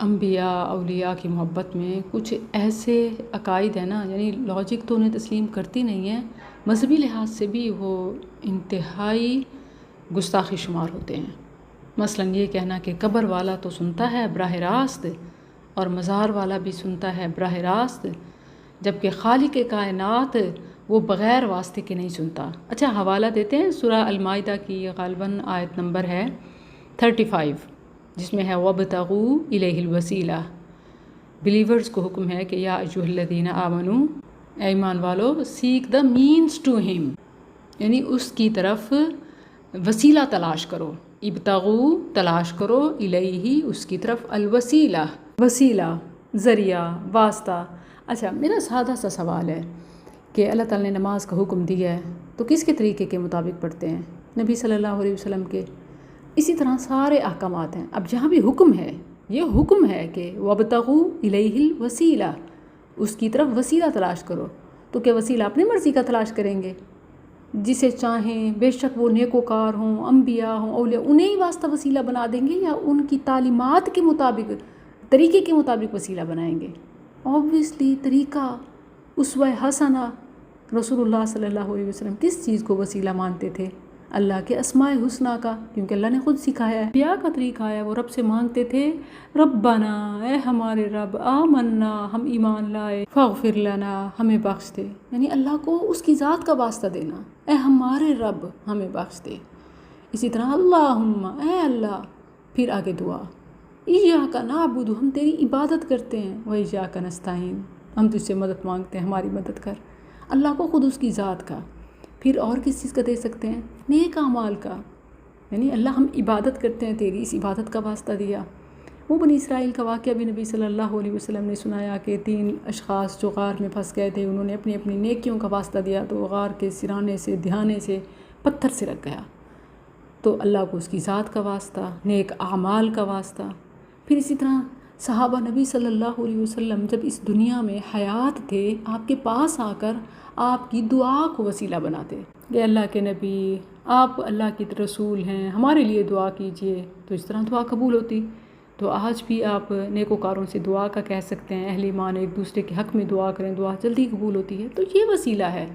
انبیاء اولیاء کی محبت میں کچھ ایسے عقائد ہیں نا، یعنی لاجک تو انہیں تسلیم کرتی نہیں ہے، مذہبی لحاظ سے بھی وہ انتہائی گستاخی شمار ہوتے ہیں۔ مثلاً یہ کہنا کہ قبر والا تو سنتا ہے براہ راست اور مزار والا بھی سنتا ہے براہ راست، جبکہ خالق کائنات وہ بغیر واسطے کے نہیں سنتا۔ اچھا، حوالہ دیتے ہیں سورہ المائدہ کی غالباً آیت نمبر ہے 35، جس میں ہے وَابْتَغُوا إِلَيْهِ الْوَسِيلَةَ۔ بلیورز کو حکم ہے کہ یا ایھا الذین آمنوا، اے ایمان والو، سیک دا مینس ٹو ہم، یعنی اس کی طرف وسیلہ تلاش کرو۔ ابتغوا تلاش کرو، الیہ اس کی طرف، الوسیلہ وسیلہ، ذریعہ، واسطہ۔ اچھا، میرا سادہ سا سوال ہے کہ اللہ تعالیٰ نے نماز کا حکم دیا ہے تو کس کے طریقے کے مطابق پڑھتے ہیں؟ نبی صلی اللہ علیہ وسلم کے۔ اسی طرح سارے احکامات ہیں۔ اب جہاں بھی حکم ہے، یہ حکم ہے کہ وَابْتَغُوا إِلَيْهِ الْوَسِيلَةَ، اس کی طرف وسیلہ تلاش کرو، تو کیا وسیلہ اپنی مرضی کا تلاش کریں گے؟ جسے چاہیں، بے شک وہ نیکوکار ہوں، انبیاء ہوں، اولیاء، انہیں ہی واسطہ وسیلہ بنا دیں گے یا ان کی تعلیمات کے مطابق، طریقے کے مطابق وسیلہ بنائیں گے؟ اوبویسلی طریقہ، اسوہ حسنہ۔ رسول اللہ صلی اللہ علیہ وسلم کس چیز کو وسیلہ مانتے تھے؟ اللہ کے اسماء حسنہ کا، کیونکہ اللہ نے خود سکھایا ہے۔ انبیاء کا طریقہ ہے، وہ رب سے مانگتے تھے ربنا، اے ہمارے رب، آمنا، ہم ایمان لائے، فاغفر لنا، ہمیں بخش دے، یعنی اللہ کو اس کی ذات کا واسطہ دینا، اے ہمارے رب ہمیں بخش دے۔ اسی طرح اللہم، اے اللہ، پھر آگے دعا، ایاک نعبد، ہم تیری عبادت کرتے ہیں، و ایاک نستعین، ہم تجھ سے مدد مانگتے ہیں، ہماری مدد کر۔ اللہ کو خود اس کی ذات کا، پھر اور کس چیز کا دے سکتے ہیں؟ نیک اعمال کا، یعنی اللہ ہم عبادت کرتے ہیں تیری، اس عبادت کا واسطہ دیا۔ وہ بنی اسرائیل کا واقعہ بھی نبی صلی اللہ علیہ وسلم نے سنایا کہ 3 اشخاص جو غار میں پھنس گئے تھے، انہوں نے اپنی اپنی نیکیوں کا واسطہ دیا تو غار کے سرانے سے، دھیانے سے پتھر سے لگ گیا۔ تو اللہ کو اس کی ذات کا واسطہ، نیک اعمال کا واسطہ۔ پھر اسی طرح صحابہ نبی صلی اللہ علیہ وسلم جب اس دنیا میں حیات تھے، آپ کے پاس آ کر آپ کی دعا کو وسیلہ بناتے کہ اللہ کے نبی، آپ اللہ کی رسول ہیں، ہمارے لیے دعا کیجئے، تو اس طرح دعا قبول ہوتی۔ تو آج بھی آپ نیکوکاروں سے دعا کا کہہ سکتے ہیں، اہل ایمان ایک دوسرے کے حق میں دعا کریں، دعا جلدی قبول ہوتی ہے۔ تو یہ وسیلہ ہے۔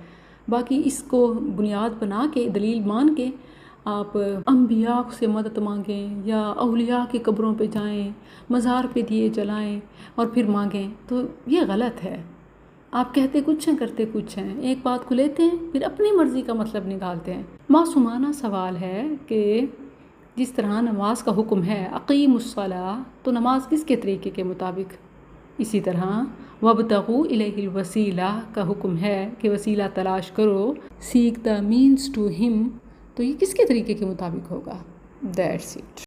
باقی اس کو بنیاد بنا کے، دلیل مان کے آپ انبیاء سے مدد مانگیں یا اولیاء کی قبروں پہ جائیں، مزار پہ دیے جلائیں اور پھر مانگیں، تو یہ غلط ہے۔ آپ کہتے کچھ ہیں، کرتے کچھ ہیں، ایک بات کو لیتے ہیں پھر اپنی مرضی کا مطلب نکالتے ہیں۔ معصومانہ سوال ہے کہ جس طرح نماز کا حکم ہے اقیموا الصلاۃ، تو نماز کس کے طریقے کے مطابق؟ اسی طرح وابتغوا الیہ الوسیلہ کا حکم ہے کہ وسیلہ تلاش کرو، سیک دا مینس ٹو ہم، تو یہ کس کے طریقے کے مطابق ہوگا؟ That's it.